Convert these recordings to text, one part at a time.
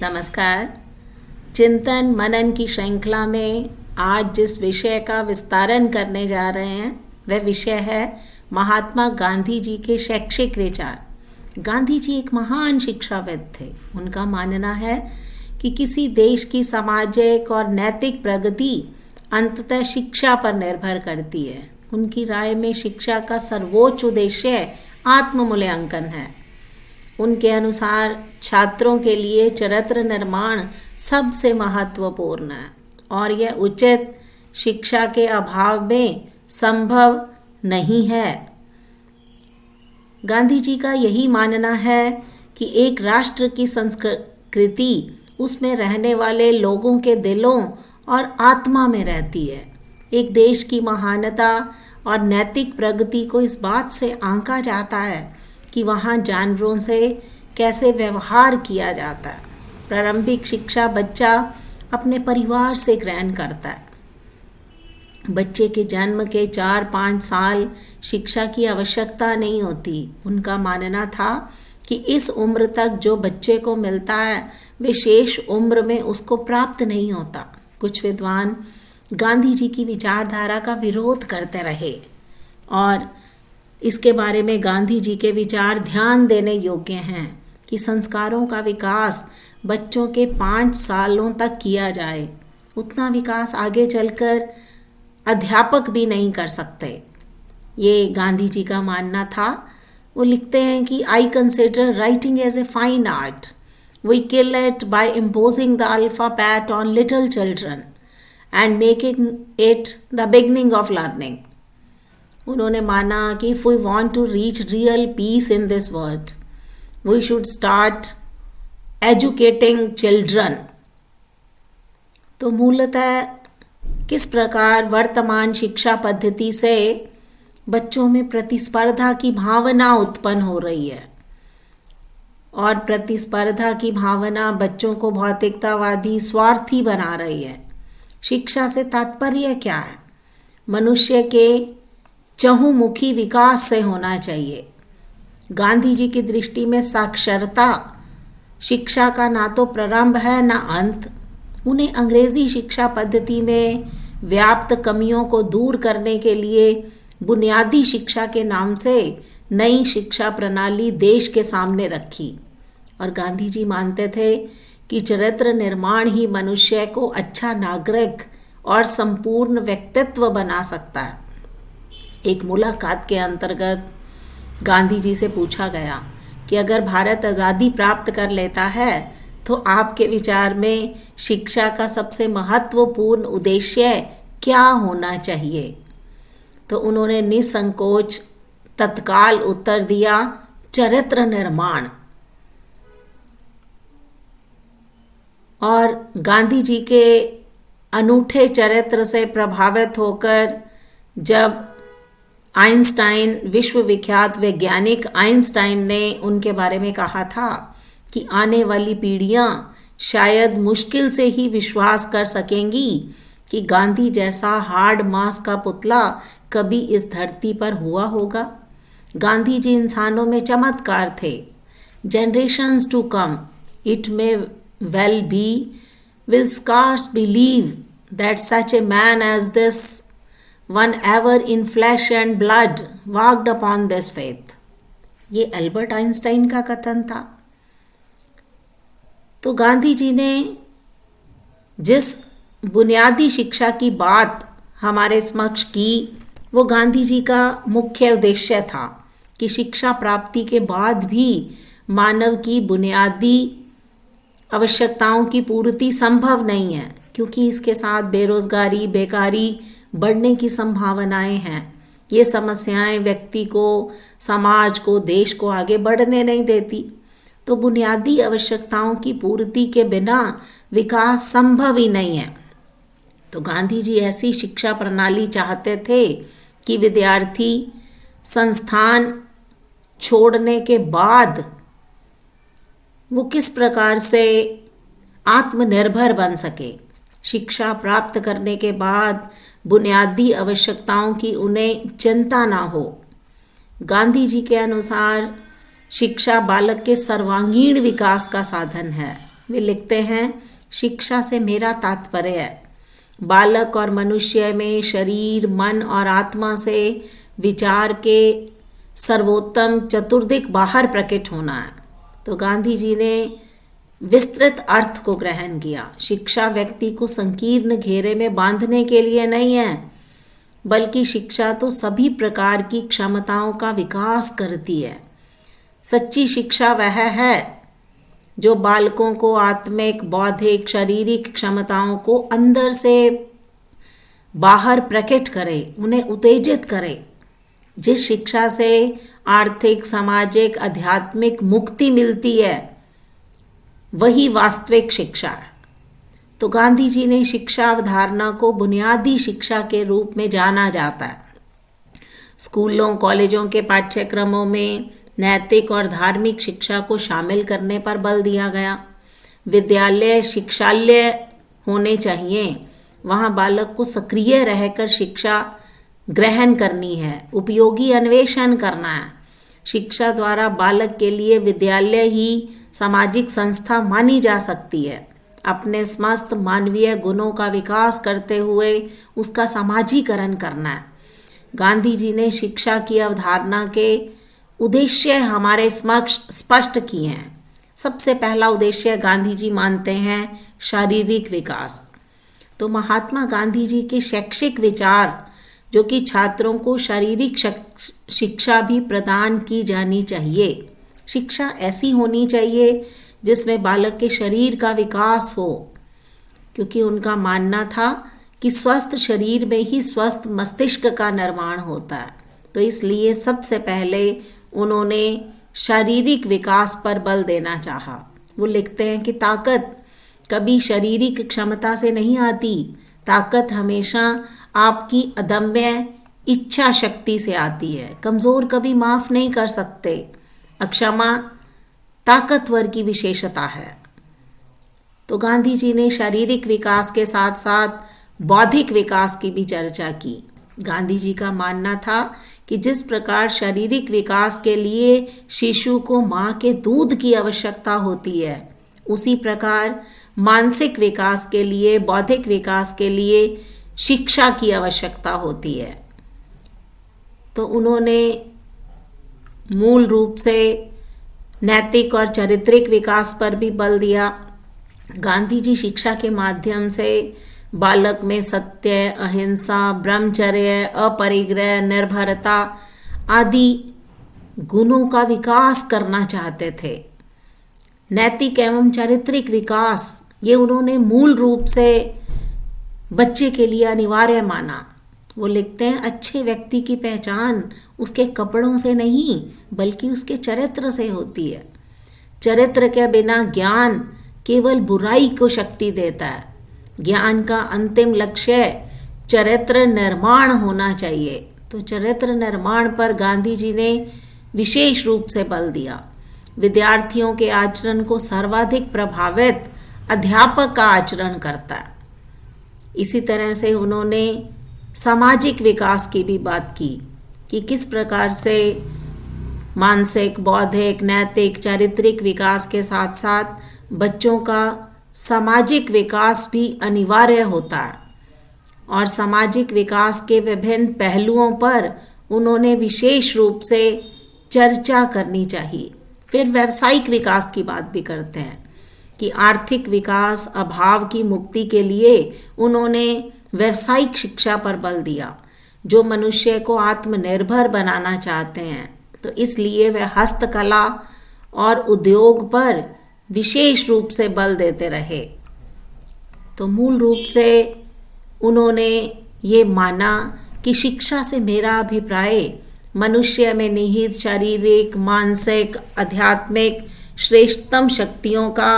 नमस्कार। चिंतन मनन की श्रृंखला में आज जिस विषय का विस्तारण करने जा रहे हैं वह विषय है महात्मा गांधी जी के शैक्षिक विचार। गांधी जी एक महान शिक्षाविद थे। उनका मानना है कि किसी देश की सामाजिक और नैतिक प्रगति अंततः शिक्षा पर निर्भर करती है। उनकी राय में शिक्षा का सर्वोच्च उद्देश्य आत्म मूल्यांकन है। उनके अनुसार छात्रों के लिए चरित्र निर्माण सबसे महत्वपूर्ण है और यह उचित शिक्षा के अभाव में संभव नहीं है। गांधी जी का यही मानना है कि एक राष्ट्र की संस्कृति उसमें रहने वाले लोगों के दिलों और आत्मा में रहती है। एक देश की महानता और नैतिक प्रगति को इस बात से आंका जाता है कि वहाँ जानवरों से कैसे व्यवहार किया जाता है। प्रारंभिक शिक्षा बच्चा अपने परिवार से ग्रहण करता है। बच्चे के जन्म के 4-5 साल शिक्षा की आवश्यकता नहीं होती। उनका मानना था कि इस उम्र तक जो बच्चे को मिलता है विशेष उम्र में उसको प्राप्त नहीं होता। कुछ विद्वान गांधी जी की विचारधारा का विरोध करते रहे और इसके बारे में गांधी जी के विचार ध्यान देने योग्य हैं कि संस्कारों का विकास बच्चों के 5 सालों तक किया जाए। उतना विकास आगे चलकर अध्यापक भी नहीं कर सकते। ये गांधी जी का मानना था। वो लिखते हैं कि I consider writing as a fine art. We kill it by imposing the alphabet on little children and making it the beginning of learning. उन्होंने माना कि if we want to reach real peace in this world we should start educating children. तो मूलतः किस प्रकार वर्तमान शिक्षा पद्धति से बच्चों में प्रतिस्पर्धा की भावना उत्पन्न हो रही है और प्रतिस्पर्धा की भावना बच्चों को भौतिकतावादी स्वार्थी बना रही है। शिक्षा से तात्पर्य क्या है? मनुष्य के चहुमुखी विकास से होना चाहिए। गांधी जी की दृष्टि में साक्षरता शिक्षा का ना तो प्रारंभ है ना अंत। उन्हें अंग्रेजी शिक्षा पद्धति में व्याप्त कमियों को दूर करने के लिए बुनियादी शिक्षा के नाम से नई शिक्षा प्रणाली देश के सामने रखी और गांधी जी मानते थे कि चरित्र निर्माण ही मनुष्य को अच्छा नागरिक और संपूर्ण व्यक्तित्व बना सकता है। एक मुलाकात के अंतर्गत गांधी जी से पूछा गया कि अगर भारत आज़ादी प्राप्त कर लेता है तो आपके विचार में शिक्षा का सबसे महत्वपूर्ण उद्देश्य क्या होना चाहिए? तो उन्होंने निसंकोच तत्काल उत्तर दिया, चरित्र निर्माण। और गांधी जी के अनूठे चरित्र से प्रभावित होकर जब आइंस्टाइन, विश्वविख्यात वैज्ञानिक आइंस्टाइन ने उनके बारे में कहा था कि आने वाली पीढ़ियां शायद मुश्किल से ही विश्वास कर सकेंगी कि गांधी जैसा हार्ड मास का पुतला कभी इस धरती पर हुआ होगा। गांधी जी इंसानों में चमत्कार थे। Generations to come it may well be will scarce believe that such a man as this one ever in flesh and blood walked upon this faith। ये अल्बर्ट आइंस्टाइन का कथन था। तो गांधी जी ने जिस बुनियादी शिक्षा की बात हमारे समक्ष की वो गांधी जी का मुख्य उद्देश्य था कि शिक्षा प्राप्ति के बाद भी मानव की बुनियादी आवश्यकताओं की पूर्ति संभव नहीं है, क्योंकि इसके साथ बेरोजगारी, बेकारी बढ़ने की संभावनाएं हैं। ये समस्याएं व्यक्ति को, समाज को, देश को आगे बढ़ने नहीं देती। तो बुनियादी आवश्यकताओं की पूर्ति के बिना विकास संभव ही नहीं है। तो गांधी जी ऐसी शिक्षा प्रणाली चाहते थे कि विद्यार्थी संस्थान छोड़ने के बाद वो किस प्रकार से आत्मनिर्भर बन सके। शिक्षा प्राप्त करने के बाद बुनियादी आवश्यकताओं की उन्हें चिंता ना हो। गांधी जी के अनुसार शिक्षा बालक के सर्वांगीण विकास का साधन है। वे लिखते हैं, शिक्षा से मेरा तात्पर्य है बालक और मनुष्य में शरीर, मन और आत्मा से विचार के सर्वोत्तम चतुर्दिक बाहर प्रकट होना है। तो गांधी जी ने विस्तृत अर्थ को ग्रहण किया। शिक्षा व्यक्ति को संकीर्ण घेरे में बांधने के लिए नहीं है, बल्कि शिक्षा तो सभी प्रकार की क्षमताओं का विकास करती है। सच्ची शिक्षा वह है जो बालकों को आत्मिक, बौद्धिक, शारीरिक क्षमताओं को अंदर से बाहर प्रकट करे, उन्हें उत्तेजित करे। जिस शिक्षा से आर्थिक, सामाजिक, आध्यात्मिक मुक्ति मिलती है, वही वास्तविक शिक्षा है। तो गांधी जी ने शिक्षा अवधारणा को बुनियादी शिक्षा के रूप में जाना जाता है। स्कूलों, कॉलेजों के पाठ्यक्रमों में नैतिक और धार्मिक शिक्षा को शामिल करने पर बल दिया गया। विद्यालय शिक्षालय होने चाहिए, वहाँ बालक को सक्रिय रहकर शिक्षा ग्रहण करनी है, उपयोगी अन्वेषण करना है। शिक्षा द्वारा बालक के लिए विद्यालय ही सामाजिक संस्था मानी जा सकती है। अपने समस्त मानवीय गुणों का विकास करते हुए उसका समाजीकरण करना है। गांधी जी ने शिक्षा की अवधारणा के उद्देश्य हमारे समक्ष स्पष्ट किए हैं। सबसे पहला उद्देश्य गांधी जी मानते हैं शारीरिक विकास। तो महात्मा गांधी जी के शैक्षिक विचार जो कि छात्रों को शारीरिक शिक्षा भी प्रदान की जानी चाहिए। शिक्षा ऐसी होनी चाहिए जिसमें बालक के शरीर का विकास हो, क्योंकि उनका मानना था कि स्वस्थ शरीर में ही स्वस्थ मस्तिष्क का निर्माण होता है। तो इसलिए सबसे पहले उन्होंने शारीरिक विकास पर बल देना चाहा। वो लिखते हैं कि ताकत कभी शारीरिक क्षमता से नहीं आती, ताकत हमेशा आपकी अदम्य इच्छा शक्ति से आती है। कमज़ोर कभी माफ़ नहीं कर सकते। अक्षमा ताकतवर की विशेषता है। तो गांधी जी ने शारीरिक विकास के साथ साथ बौद्धिक विकास की भी चर्चा की। गांधी जी का मानना था कि जिस प्रकार शारीरिक विकास के लिए शिशु को माँ के दूध की आवश्यकता होती है, उसी प्रकार मानसिक विकास के लिए, बौद्धिक विकास के लिए शिक्षा की आवश्यकता होती है। तो उन्होंने मूल रूप से नैतिक और चारित्रिक विकास पर भी बल दिया। गांधी जी शिक्षा के माध्यम से बालक में सत्य, अहिंसा, ब्रह्मचर्य, अपरिग्रह, निर्भरता आदि गुणों का विकास करना चाहते थे। नैतिक एवं चारित्रिक विकास ये उन्होंने मूल रूप से बच्चे के लिए अनिवार्य माना। वो लिखते हैं, अच्छे व्यक्ति की पहचान उसके कपड़ों से नहीं बल्कि उसके चरित्र से होती है। चरित्र के बिना ज्ञान केवल बुराई को शक्ति देता है। ज्ञान का अंतिम लक्ष्य चरित्र निर्माण होना चाहिए। तो चरित्र निर्माण पर गांधी जी ने विशेष रूप से बल दिया। विद्यार्थियों के आचरण को सर्वाधिक प्रभावित अध्यापक का आचरण करता है। इसी तरह से उन्होंने सामाजिक विकास की भी बात की कि किस प्रकार से मानसिक, बौद्धिक, नैतिक, चारित्रिक विकास के साथ साथ बच्चों का सामाजिक विकास भी अनिवार्य होता है। और सामाजिक विकास के विभिन्न पहलुओं पर उन्होंने विशेष रूप से चर्चा करनी चाहिए। फिर व्यावसायिक विकास की बात भी करते हैं कि आर्थिक विकास, अभाव की मुक्ति के लिए उन्होंने व्यावसायिक शिक्षा पर बल दिया, जो मनुष्य को आत्मनिर्भर बनाना चाहते हैं। तो इसलिए वे हस्तकला और उद्योग पर विशेष रूप से बल देते रहे। तो मूल रूप से उन्होंने ये माना कि शिक्षा से मेरा अभिप्राय मनुष्य में निहित शारीरिक, मानसिक, आध्यात्मिक श्रेष्ठतम शक्तियों का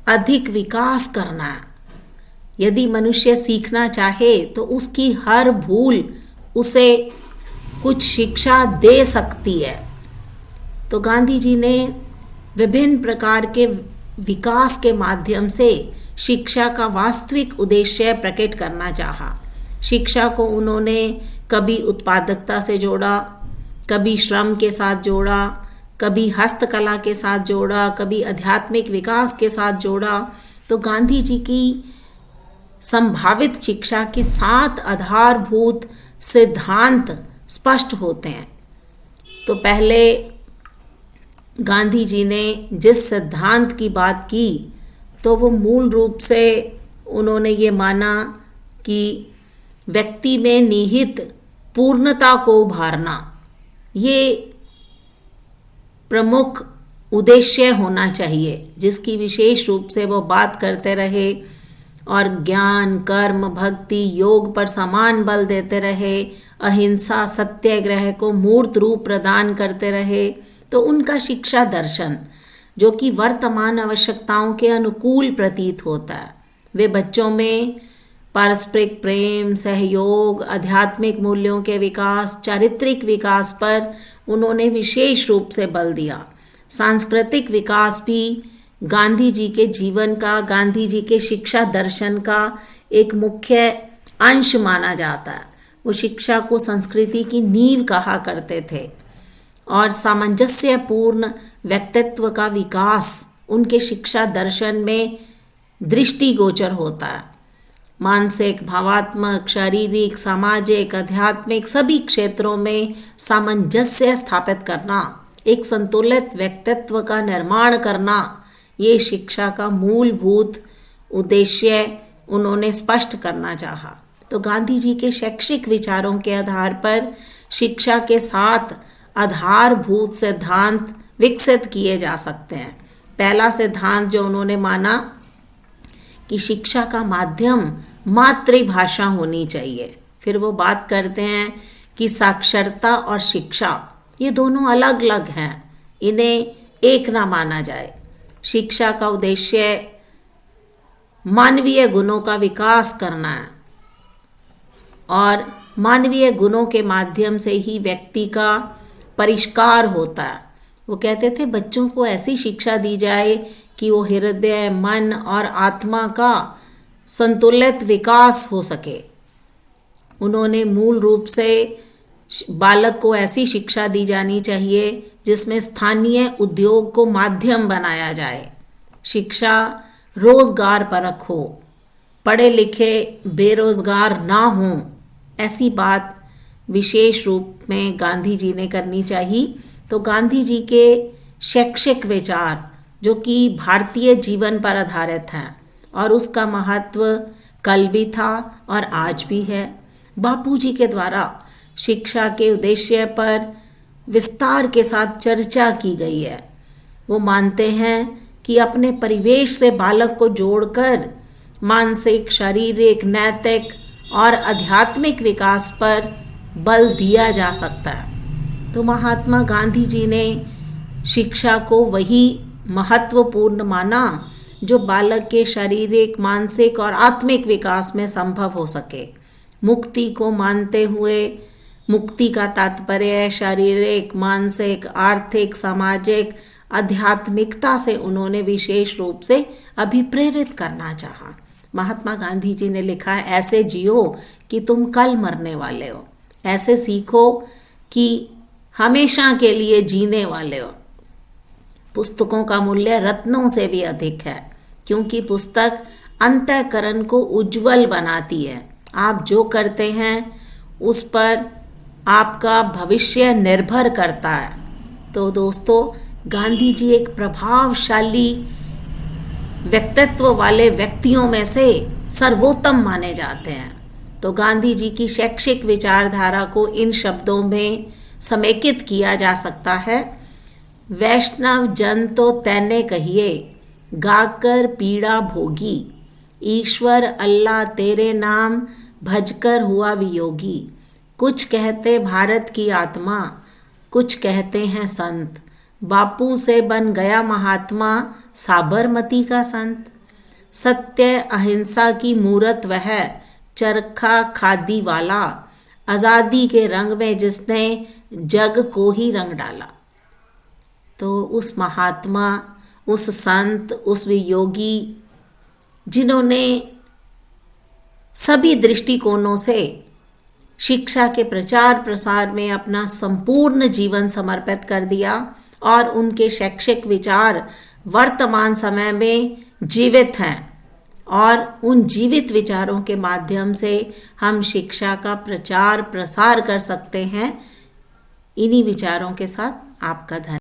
अधिक विकास करना है। यदि मनुष्य सीखना चाहे तो उसकी हर भूल उसे कुछ शिक्षा दे सकती है। तो गांधी जी ने विभिन्न प्रकार के विकास के माध्यम से शिक्षा का वास्तविक उद्देश्य प्रकट करना चाहा। शिक्षा को उन्होंने कभी उत्पादकता से जोड़ा, कभी श्रम के साथ जोड़ा, कभी हस्तकला के साथ जोड़ा, कभी आध्यात्मिक विकास के साथ जोड़ा। तो गांधी जी की संभावित शिक्षा के 7 आधारभूत सिद्धांत स्पष्ट होते हैं। तो पहले गांधी जी ने जिस सिद्धांत की बात की तो वो मूल रूप से उन्होंने ये माना कि व्यक्ति में निहित पूर्णता को उभारना ये प्रमुख उद्देश्य होना चाहिए, जिसकी विशेष रूप से वो बात करते रहे और ज्ञान, कर्म, भक्ति, योग पर समान बल देते रहे, अहिंसा, सत्याग्रह को मूर्त रूप प्रदान करते रहे। तो उनका शिक्षा दर्शन जो कि वर्तमान आवश्यकताओं के अनुकूल प्रतीत होता है, वे बच्चों में पारस्परिक प्रेम, सहयोग, आध्यात्मिक मूल्यों के विकास, चारित्रिक विकास पर उन्होंने विशेष रूप से बल दिया। सांस्कृतिक विकास भी गांधी जी के जीवन का, गांधी जी के शिक्षा दर्शन का एक मुख्य अंश माना जाता है। वो शिक्षा को संस्कृति की नींव कहा करते थे और सामंजस्यपूर्ण व्यक्तित्व का विकास उनके शिक्षा दर्शन में दृष्टिगोचर होता है। मानसिक, भावात्मक, शारीरिक, सामाजिक, आध्यात्मिक सभी क्षेत्रों में सामंजस्य स्थापित करना, एक संतुलित व्यक्तित्व का निर्माण करना, ये शिक्षा का मूलभूत उद्देश्य उन्होंने स्पष्ट करना चाहा। तो गांधी जी के शैक्षिक विचारों के आधार पर शिक्षा के 7 आधारभूत सिद्धांत विकसित किए जा सकते हैं। पहला सिद्धांत जो उन्होंने माना कि शिक्षा का माध्यम मातृभाषा होनी चाहिए। फिर वो बात करते हैं कि साक्षरता और शिक्षा ये दोनों अलग अलग हैं, इन्हें एक ना माना जाए। शिक्षा का उद्देश्य मानवीय गुणों का विकास करना है और मानवीय गुणों के माध्यम से ही व्यक्ति का परिष्कार होता है। वो कहते थे बच्चों को ऐसी शिक्षा दी जाए कि वो हृदय, मन और आत्मा का संतुलित विकास हो सके। उन्होंने मूल रूप से बालक को ऐसी शिक्षा दी जानी चाहिए जिसमें स्थानीय उद्योग को माध्यम बनाया जाए। शिक्षा रोजगार परक हो, पढ़े लिखे बेरोजगार ना हों, ऐसी बात विशेष रूप में गांधी जी ने करनी चाहिए। तो गांधी जी के शैक्षिक विचार जो कि भारतीय जीवन पर आधारित हैं और उसका महत्व कल भी था और आज भी है। बापूजी के द्वारा शिक्षा के उद्देश्य पर विस्तार के साथ चर्चा की गई है। वो मानते हैं कि अपने परिवेश से बालक को जोड़कर मानसिक, शारीरिक, नैतिक और आध्यात्मिक विकास पर बल दिया जा सकता है। तो महात्मा गांधी जी ने शिक्षा को वही महत्वपूर्ण माना जो बालक के शारीरिक, मानसिक और आत्मिक विकास में संभव हो सके। मुक्ति को मानते हुए मुक्ति का तात्पर्य शारीरिक, मानसिक, आर्थिक, सामाजिक आध्यात्मिकता से उन्होंने विशेष रूप से अभिप्रेरित करना चाहा। महात्मा गांधी जी ने लिखा है, ऐसे जियो कि तुम कल मरने वाले हो, ऐसे सीखो कि हमेशा के लिए जीने वाले हो। पुस्तकों का मूल्य रत्नों से भी अधिक है क्योंकि पुस्तक अंतःकरण को उज्जवल बनाती है। आप जो करते हैं उस पर आपका भविष्य निर्भर करता है। तो दोस्तों, गांधी जी एक प्रभावशाली व्यक्तित्व वाले व्यक्तियों में से सर्वोत्तम माने जाते हैं। तो गांधी जी की शैक्षिक विचारधारा को इन शब्दों में समेकित किया जा सकता है, वैष्णव जन तो तैने कहिए, गाकर पीड़ा भोगी, ईश्वर अल्लाह तेरे नाम भजकर हुआ वियोगी। कुछ कहते भारत की आत्मा, कुछ कहते हैं संत, बापू से बन गया महात्मा, साबरमती का संत। सत्य अहिंसा की मूरत वह, चरखा खादी वाला, आज़ादी के रंग में जिसने जग को ही रंग डाला। तो उस महात्मा, उस संत, उस वियोगी जिन्होंने सभी दृष्टिकोणों से शिक्षा के प्रचार प्रसार में अपना संपूर्ण जीवन समर्पित कर दिया, और उनके शैक्षिक विचार वर्तमान समय में जीवित हैं और उन जीवित विचारों के माध्यम से हम शिक्षा का प्रचार प्रसार कर सकते हैं। इन्हीं विचारों के साथ आपका धन्यवाद।